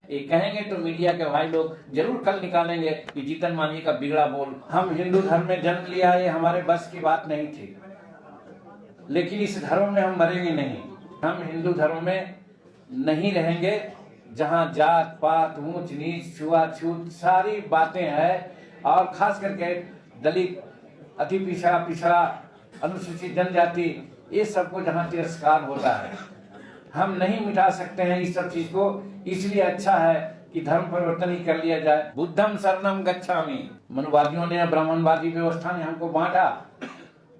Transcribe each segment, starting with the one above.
ये कहेंगे तो मीडिया के भाई लोग जरूर कल निकालेंगे कि जीतन मांझी का बिगड़ा बोल। हम हिंदू धर्म में जन्म लिया, ये हमारे बस की बात नहीं थी, लेकिन इस धर्म में हम मरेंगे नहीं। हम हिंदू धर्म में नहीं रहेंगे जहां जात पात ऊंच नीच छुआछूत सारी बातें हैं, और खास करके दलित अति पिछड़ा अनुसूचित जनजाति ये सबको जहां तिरस्कार होता है, हम नहीं मिटा सकते हैं इस सब चीज को। इसलिए अच्छा है कि धर्म परिवर्तन ही कर लिया जाए। बुद्धम शरणम गच्छामि। मनुवादियों ने ब्राह्मणवादी व्यवस्था ने हमको बांटा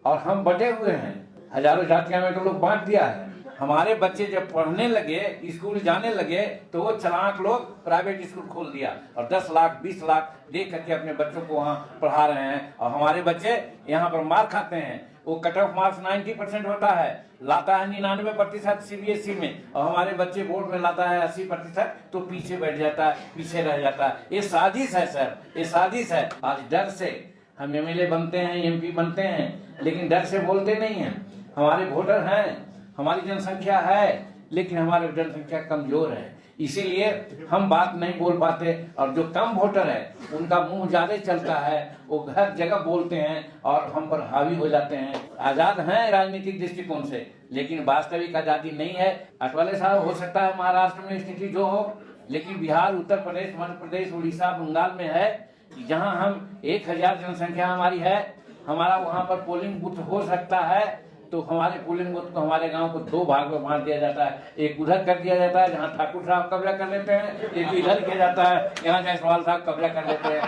और हम बटे हुए हैं। हजारों जातियों में तो लोग बांट दिया है। हमारे बच्चे जब पढ़ने लगे, स्कूल जाने लगे, तो वो चालाक लोग प्राइवेट स्कूल खोल दिया और 10 लाख 20 लाख दे करके अपने बच्चों को वहाँ पढ़ा रहे हैं। और हमारे बच्चे यहाँ पर मार खाते हैं। वो कट ऑफ मार्क्स 90% होता है, लाता है 99% सीबीएसई में, और हमारे बच्चे बोर्ड में लाता है 80%, तो पीछे बैठ जाता है, पीछे रह जाता है। ये साजिश है सर, ये साजिश है। आज डर से हम एमएलए बनते हैं, एमपी बनते हैं, लेकिन डर से बोलते नहीं हैं। हमारे वोटर हैं, हमारी जनसंख्या है, लेकिन हमारी जनसंख्या कमजोर है, इसीलिए हम बात नहीं बोल पाते। और जो कम वोटर है उनका मुंह ज्यादा चलता है, वो हर जगह बोलते हैं और हम पर हावी हो जाते हैं। आजाद हैं राजनीतिक दृष्टिकोण से, लेकिन वास्तविक आजादी नहीं है। अटवाले साहब, हो सकता है महाराष्ट्र में स्थिति जो हो, लेकिन बिहार, उत्तर प्रदेश, मध्य प्रदेश, उड़ीसा, बंगाल में है, जहां हम 1000 जनसंख्या हमारी है, हमारा वहां पर पोलिंग बूथ हो सकता है, तो हमारे पोलिंग बूथ को, हमारे गांव को 2 भाग में बांट दिया जाता है। एक उधर कर दिया जाता है जहां ठाकुर साहब कब्जा कर लेते हैं, एक इधर किया जाता है यहाँ जायसवाल साहब कब्जा कर लेते हैं।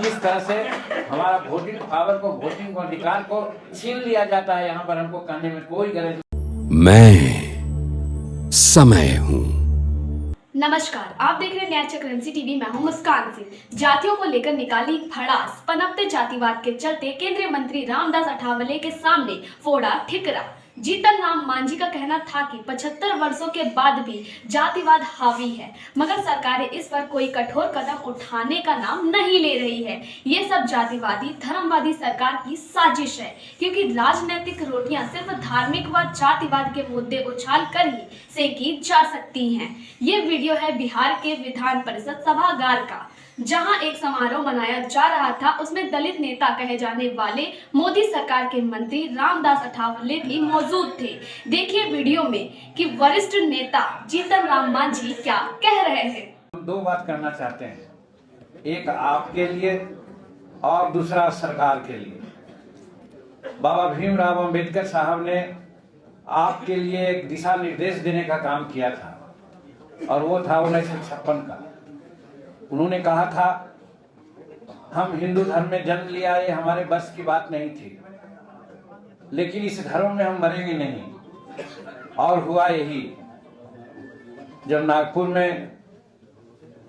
इस तरह से हमारा वोटिंग पावर को, वोटिंग को, अधिकार को छीन लिया जाता है। यहाँ पर हमको कहने में कोई गरज नहीं। मैं समय हूँ। नमस्कार, आप देख रहे हैं न्याय चक्र टीवी। मैं हूं मुस्कान सिंह। जातियों को लेकर निकाली भड़ास, पनपते जातिवाद के चलते केंद्रीय मंत्री रामदास अठावले के सामने फोड़ा ठिकरा। जीतन राम मांझी का कहना था कि 75 वर्षों के बाद भी जातिवाद हावी है, मगर सरकारें इस पर कोई कठोर कदम उठाने का नाम नहीं ले रही है। ये सब जातिवादी धर्मवादी सरकार की साजिश है, क्योंकि राजनीतिक रोटियां सिर्फ धार्मिक व जातिवाद के मुद्दे उछाल कर ही सेकी जा सकती हैं। ये वीडियो है बिहार के विधान परिषद सभागार का, जहां एक समारोह मनाया जा रहा था। उसमें दलित नेता कहे जाने वाले मोदी सरकार के मंत्री रामदास अठावले भी मौजूद थे। देखिए वीडियो में कि वरिष्ठ नेता जीतन राम मांझी क्या कह रहे हैं। हम 2 बात करना चाहते हैं, एक आपके लिए और दूसरा सरकार के लिए। बाबा भीमराव अंबेडकर साहब ने आपके लिए एक दिशा निर्देश देने का काम किया था, और वो था 1956 का। उन्होंने कहा था, हम हिंदू धर्म में जन्म लिया, ये हमारे बस की बात नहीं थी, लेकिन इस धर्म में हम मरेंगे नहीं। और हुआ यही। जब नागपुर में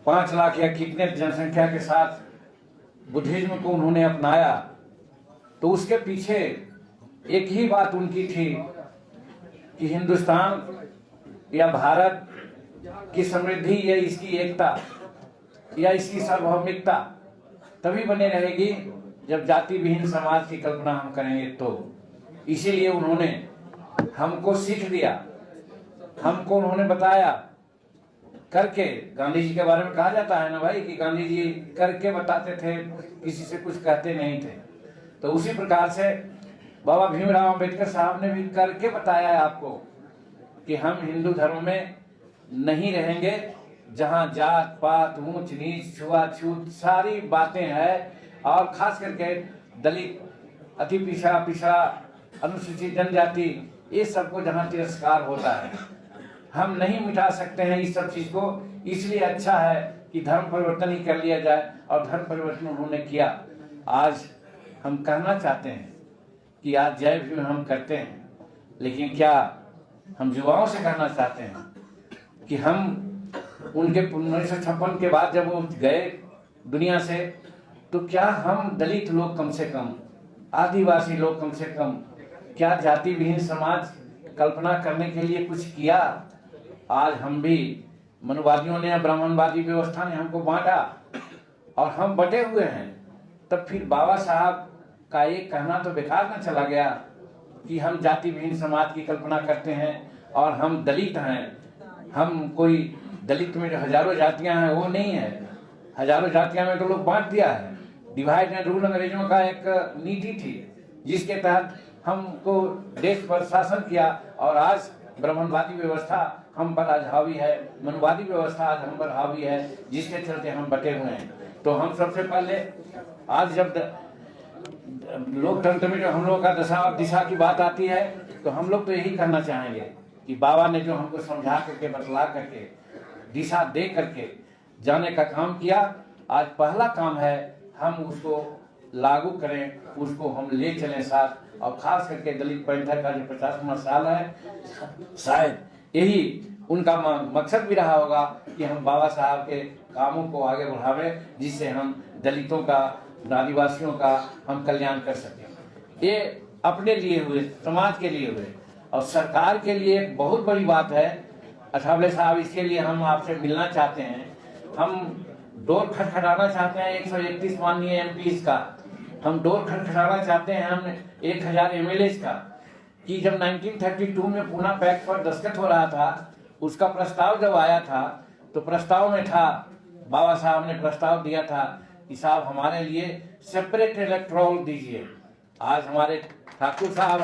5 लाख या कितने जनसंख्या के साथ बुद्धिज्म को उन्होंने अपनाया, तो उसके पीछे एक ही बात उनकी थी कि हिंदुस्तान या भारत की समृद्धि या इसकी एकता या इसकी सार्वभौमिकता तभी बने रहेगी जब जाति विहीन समाज की कल्पना हम करेंगे। तो इसीलिए उन्होंने हमको सीख दिया, हमको उन्होंने बताया करके। गांधी जी के बारे में कहा जाता है ना भाई कि गांधी जी करके बताते थे, किसी से कुछ कहते नहीं थे। तो उसी प्रकार से बाबा भीमराव अंबेडकर साहब ने भी करके बताया है आपको कि हम हिंदू धर्म में नहीं रहेंगे जहां जात पात ऊंच नीच छुआछूत सारी बातें हैं, और खास करके दलित अति पिछड़ा अनुसूचित जनजाति ये सबको जहां तिरस्कार होता है, हम नहीं मिटा सकते हैं इस सब चीज को। इसलिए अच्छा है कि धर्म परिवर्तन ही कर लिया जाए, और धर्म परिवर्तन उन्होंने किया। आज हम कहना चाहते हैं कि आज जय भीम हम करते हैं, लेकिन क्या हम युवाओं से कहना चाहते हैं कि हम उनके 1956 के बाद जब वो गए दुनिया से, तो क्या हम दलित लोग कम से कम, आदिवासी लोग कम से कम, क्या जाति विहीन समाज कल्पना करने के लिए कुछ किया? आज हम भी, मनुवादियों ने, ब्राह्मणवादी व्यवस्था ने हमको बांटा और हम बटे हुए हैं। तब फिर बाबा साहब का एक कहना तो बेकार न चला गया कि हम जाति विहीन समाज की कल्पना करते हैं और हम दलित हैं, हम कोई दलित में जो हजारों जातियां हैं वो नहीं है। हजारों जातियां में तो लोग बांट दिया है। डिवाइड एंड रूल अंग्रेजों का एक नीति थी जिसके तहत हमको देश पर शासन किया, और आज ब्राह्मणवादी व्यवस्था हम पर आज हावी है, मनवादी व्यवस्था आज हम पर हावी है, जिसके चलते हम बटे हुए हैं। तो हम सबसे पहले आज जब लोकतंत्र में जो हम लोग का दशा और दिशा की बात आती है तो हम लोग तो यही करना चाहेंगे कि बाबा ने जो हमको समझा करके, बतला करके, दिशा दे करके जाने का काम किया, आज पहला काम है हम उसको लागू करें, उसको हम ले चलें साथ। और खास करके दलित पैंथर का जो 50वां साल है, शायद यही उनका मकसद भी रहा होगा कि हम बाबा साहब के कामों को आगे बढ़ावें, जिससे हम दलितों का, आदिवासियों का हम कल्याण कर सकें। ये अपने लिए हुए, समाज के लिए हुए, और सरकार के लिए एक बहुत बड़ी बात है। अठावले साहब, इसके लिए हम आपसे मिलना चाहते हैं। हम डोर खटखटाना चाहते हैं 131 माननीय एमपीज का। हम डोर खटखटाना चाहते हैं हम 1000 एमएलएज का, कि जब 1932 में पूना पैक्ट पर दस्तखत हो रहा था, उसका प्रस्ताव जब आया था तो प्रस्ताव में था, बाबा साहब ने प्रस्ताव दिया था कि साहब हमारे लिए सेपरेट इलेक्टोरल दीजिए। आज हमारे ठाकुर साहब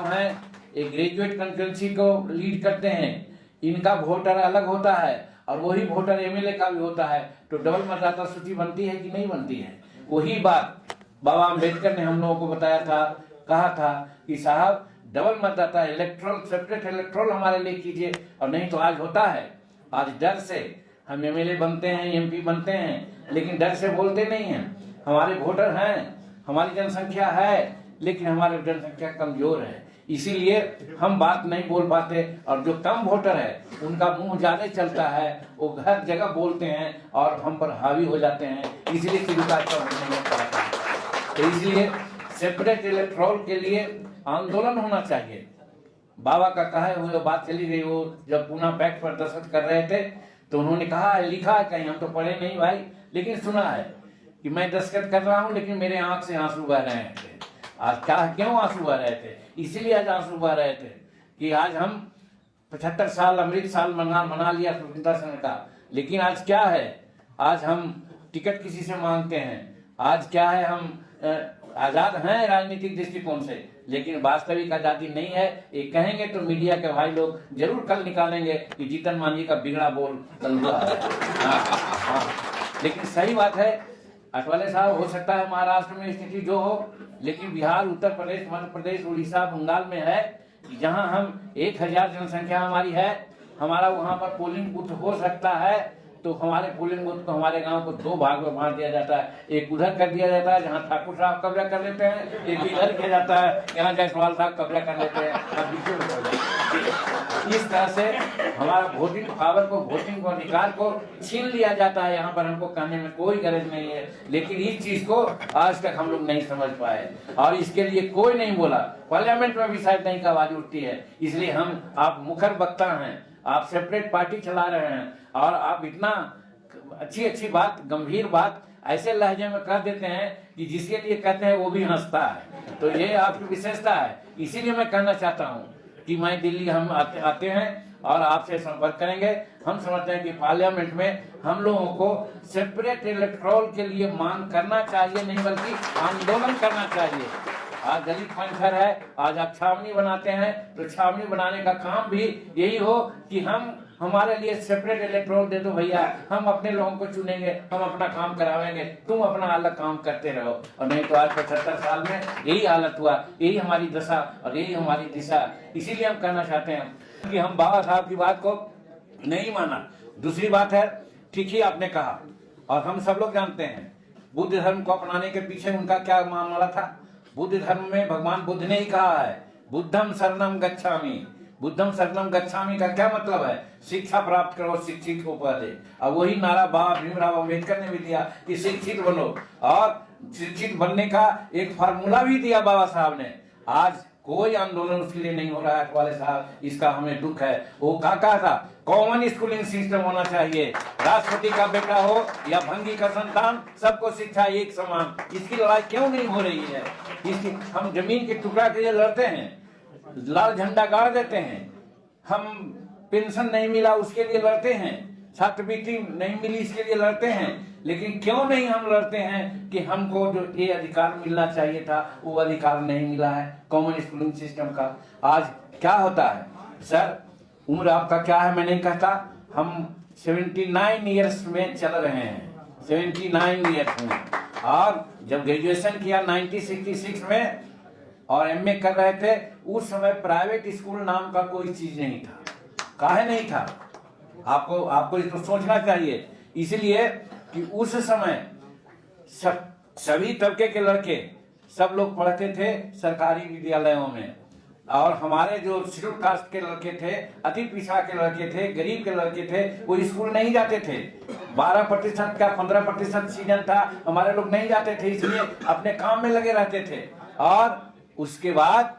हैं, एक ग्रेजुएट कंकरेंसी को लीड करते हैं। इनका वोटर अलग होता है और वही वोटर एमएलए का भी होता है, तो डबल मतदाता सूची बनती है कि नहीं बनती है? वही बात बाबा अम्बेडकर ने हम लोगों को बताया था, कहा था कि साहब डबल मतदाता इलेक्ट्रल, सेपरेट इलेक्ट्रल हमारे लिए कीजिए। और नहीं तो आज होता है, आज डर से हम एमएलए बनते हैं, एमपी बनते हैं, लेकिन डर से बोलते नहीं हैं। हमारे वोटर हैं, हमारी जनसंख्या है, लेकिन हमारी जनसंख्या कमजोर है, इसीलिए हम बात नहीं बोल पाते। और जो कम वोटर है उनका मुंह ज्यादा चलता है, वो हर जगह बोलते हैं और हम पर हावी हो जाते हैं, इसलिए स्वीकार नहीं कर पाते। तो इसलिए सेपरेट इलेक्टोरल के लिए आंदोलन होना चाहिए। बाबा का कहा हुआ बात चली गई, वो जब पूना पैक्ट पर दस्तखत कर रहे थे तो उन्होंने कहा है, लिखा है कहीं, हम तो पढ़े नहीं भाई, लेकिन सुना है कि मैं दस्तखत कर रहा हूँ लेकिन मेरे आंख से आंसू बह रहे थे। आज क्यों आंसू बह रहे थे? इसीलिए आज आंसू बह रहे थे कि आज हम 75 साल अमृत साल मना लिया स्वतंत्रता संघ का, लेकिन आज क्या है? आज हम टिकट किसी से मांगते हैं। आज क्या है, हम आजाद हैं राजनीतिक दृष्टिकोण से, लेकिन वास्तविक आजादी नहीं है। ये कहेंगे तो मीडिया के भाई लोग जरूर कल निकालेंगे कि जीतन मांझी का बिगड़ा बोल कल हुआ है। लेकिन सही बात है, अठवाले साहब, हो सकता है महाराष्ट्र में स्थिति जो हो, लेकिन बिहार, उत्तर प्रदेश, मध्य प्रदेश, उड़ीसा, बंगाल में है, जहां हम 1000 जनसंख्या हमारी है, हमारा वहां पर पोलिंग बूथ हो सकता है, तो हमारे पोलिंग बूथ को, हमारे गांव को 2 भाग में बांट दिया जाता है। एक उधर कर दिया जाता है जहां ठाकुर साहब कब्जा कर लेते हैं, एक इधर किया जाता है यहाँ जायसवाल साहब कब्जा कर लेते हैं। इस तरह से हमारा वोटिंग पावर को, वोटिंग को, अधिकार को छीन लिया जाता है। यहाँ पर हमको कहने में कोई गरज नहीं है, लेकिन इस चीज को आज तक हम लोग नहीं समझ पाए और इसके लिए कोई नहीं बोला। पार्लियामेंट में भी शायद नहीं की आवाज उठती है। इसलिए हम, आप मुखर वक्ता हैं, आप सेपरेट पार्टी चला रहे हैं और आप इतना अच्छी बात, गंभीर बात ऐसे लहजे में कर देते हैं कि जिसके लिए कहते हैं वो भी हंसता है। तो ये आपकी विशेषता है। इसीलिए मैं कहना चाहता हूँ कि मैं दिल्ली, हम आते हैं और आपसे संपर्क करेंगे। हम समझते हैं कि पार्लियामेंट में हम लोगों को सेपरेट इलेक्टोरल के लिए मांग करना चाहिए, नहीं बल्कि आंदोलन करना चाहिए। आज दलित पैंथर है, आज आप छावनी बनाते हैं, तो छावनी बनाने का काम भी यही हो कि हम, हमारे लिए सेपरेट इलेक्टोरल दे दो भैया, हम अपने लोगों को चुनेंगे, हम अपना काम करावेंगे, तुम अपना अलग काम करते रहो। और नहीं तो आज 75 साल में यही हालत हुआ, यही हमारी दशा और यही हमारी दिशा। इसीलिए हम कहना चाहते हैं कि हम बाबा साहब की बात को नहीं माना। दूसरी बात है, ठीक ही आपने कहा और हम सब लोग जानते हैं, बुद्ध धर्म को अपनाने के पीछे उनका क्या मामला था। बुद्ध धर्म में भगवान बुद्ध ने ही कहा है, बुद्धम शरणम गच्छामि। बुद्धम शरणम गच्छामि का क्या मतलब है? शिक्षा प्राप्त करो, शिक्षित हो पहले। और वही नारा बाबा भीमराव अम्बेडकर ने भी दिया कि शिक्षित बनो, और शिक्षित बनने का एक फार्मूला भी दिया बाबा साहब ने। आज कोई आंदोलन उसके लिए नहीं हो रहा है वाले साहब, इसका हमें दुख है। वो कहा था कॉमन स्कूलिंग सिस्टम होना चाहिए, राष्ट्रपति का बेटा हो या भंगी का संतान, सबको शिक्षा एक समान। इसकी लड़ाई क्यों नहीं हो रही है? इसकी, हम जमीन के टुकड़ा के लिए लड़ते हैं, लाल झंडा गाड़ देते हैं, हम पेंशन नहीं मिला उसके लिए लड़ते हैं, छात्रवृत्ति नहीं मिली इसके लिए लड़ते हैं, लेकिन क्यों नहीं हम लड़ते हैं कि हमको जो ये अधिकार मिलना चाहिए था वो अधिकार नहीं मिला है कॉमन स्कूलिंग सिस्टम का। आज क्या होता है सर, उम्र आपका क्या है मैं नहीं कहता, हम 79 ईयर्स में चल रहे हैं, 79 ईयर्स में, और जब ग्रेजुएशन किया 1966 में और एमए कर रहे थे, उस समय प्राइवेट स्कूल नाम का कोई चीज नहीं था। काहे नहीं था? आपको इसको सोचना चाहिए, इसलिए कि उस समय सभी तबके के लड़के सब लोग पढ़ते थे सरकारी विद्यालयों में, और हमारे जो शेड्यूल कास्ट के लड़के थे, अति पिछड़ा के लड़के थे, गरीब के लड़के थे, वो स्कूल नहीं जाते थे। 12% का 15% सीजन था, हमारे लोग नहीं जाते थे, इसलिए अपने काम में लगे रहते थे। और उसके बाद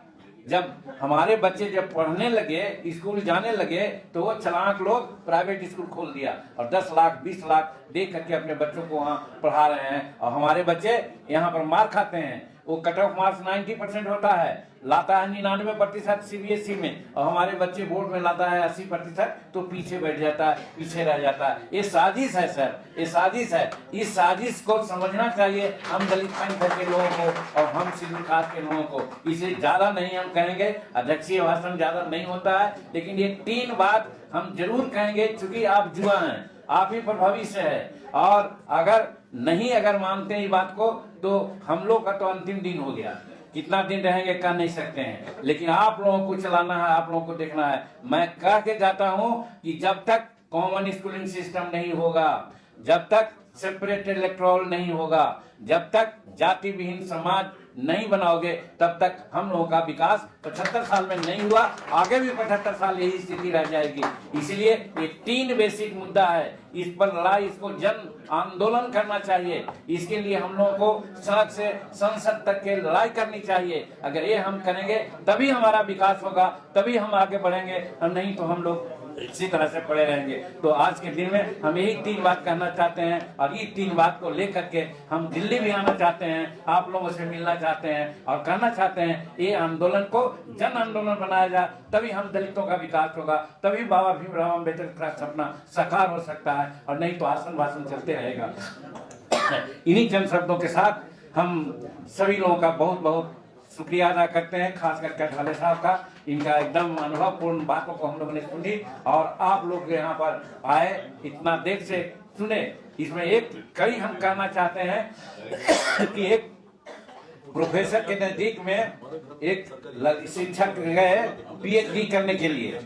जब हमारे बच्चे जब पढ़ने लगे, स्कूल जाने लगे, तो वो चालाक लोग प्राइवेट स्कूल खोल दिया और 10 लाख 20 लाख दे करके अपने बच्चों को वहाँ पढ़ा रहे हैं, और हमारे बच्चे यहाँ पर मार खाते हैं। वो कट ऑफ मार्क्स 90% होता है, लाता है 99% सीबीएसई में, और हमारे बच्चे बोर्ड में लाता है 80%, तो पीछे बैठ जाता है, पीछे रह जाता है। ये साजिश है सर, ये साजिश है। इस साजिश को समझना चाहिए हम दलित पंथ के लोगों को और हम शेड्यूल कास्ट के लोगों को। इसे ज्यादा नहीं हम कहेंगे, अध्यक्षीय भाषण ज्यादा नहीं होता है, लेकिन ये 3 बात हम जरूर कहेंगे, चूंकि आप जुआ हैं, आप ही पर भविष्य है, और अगर मानते हैं इस बात को, तो हम लोग का तो अंतिम दिन हो गया। कितना दिन रहेंगे कह नहीं सकते हैं, लेकिन आप लोगों को चलाना है, आप लोगों को देखना है। मैं कह के जाता हूं कि जब तक कॉमन स्कूलिंग सिस्टम नहीं होगा, जब तक सेपरेट इलेक्टोरल नहीं होगा, जब तक जाति विहीन समाज नहीं बनाओगे, तब तक हम लोगों का विकास 75 साल में नहीं हुआ, आगे भी 75 साल यही स्थिति रह जाएगी। इसलिए ये 3 बेसिक मुद्दा है, इस पर लड़ाई, इसको जन आंदोलन करना चाहिए। इसके लिए हम लोगों को सड़क से संसद तक के लड़ाई करनी चाहिए। अगर ये हम करेंगे तभी हमारा विकास होगा, तभी हम आगे बढ़ेंगे, और नहीं तो हम लोग इसी तरह से पड़े रहेंगे। तो आज के दिन में हम यही 3 बात कहना चाहते हैं, और ये 3 बात को लेकर के हम दिल्ली भी आना चाहते हैं, आप लोगों से मिलना चाहते हैं, और कहना चाहते हैं ये आंदोलन को जन आंदोलन बनाया जाए, तभी हम दलितों का विकास होगा, तभी बाबा भीमराव अम्बेडकर का सपना साकार हो सकता है, और नहीं तो आसन भाषण चलते रहेगा। इन्हीं चंद शब्दों के साथ हम सभी लोगों का बहुत बहुत शुक्रिया अदा करते हैं, खास करके अठाले साहब का। इनका एकदम अनुभवपूर्ण बातों को हम लोगों ने सुनी, और आप लोग यहाँ पर आए, इतना देर से सुने। इसमें एक कई हम कहना चाहते हैं कि एक प्रोफेसर के नजदीक में एक शिक्षक गए पीएचडी करने के लिए,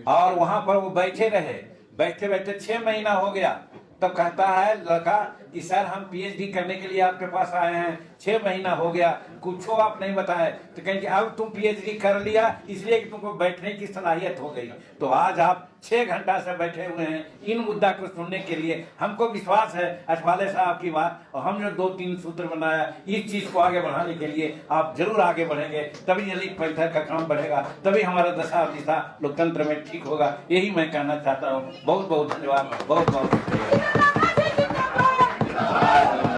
और वहां पर वो बैठे रहे, बैठे बैठे 6 महीना हो गया। तब कहता है लड़का कि सर हम पीएचडी करने के लिए आपके पास आए हैं, 6 महीना हो गया, कुछ आप नहीं बताए। तो कहेंगे अब तुम पीएचडी कर लिया इसलिए कि तुमको बैठने की सलाहियत हो गई। तो आज आप 6 घंटा से बैठे हुए हैं इन मुद्दा को सुनने के लिए। हमको विश्वास है अठवाले साहब की बात, और हम जो 2-3 सूत्र बनाया, इस चीज को आगे बढ़ाने के लिए आप जरूर आगे बढ़ेंगे, तभी दलित पंथ का काम बढ़ेगा, तभी हमारा दशा दिशा लोकतंत्र में ठीक होगा। यही मैं कहना चाहता हूँ। बहुत बहुत धन्यवाद, बहुत बहुत शुक्रिया।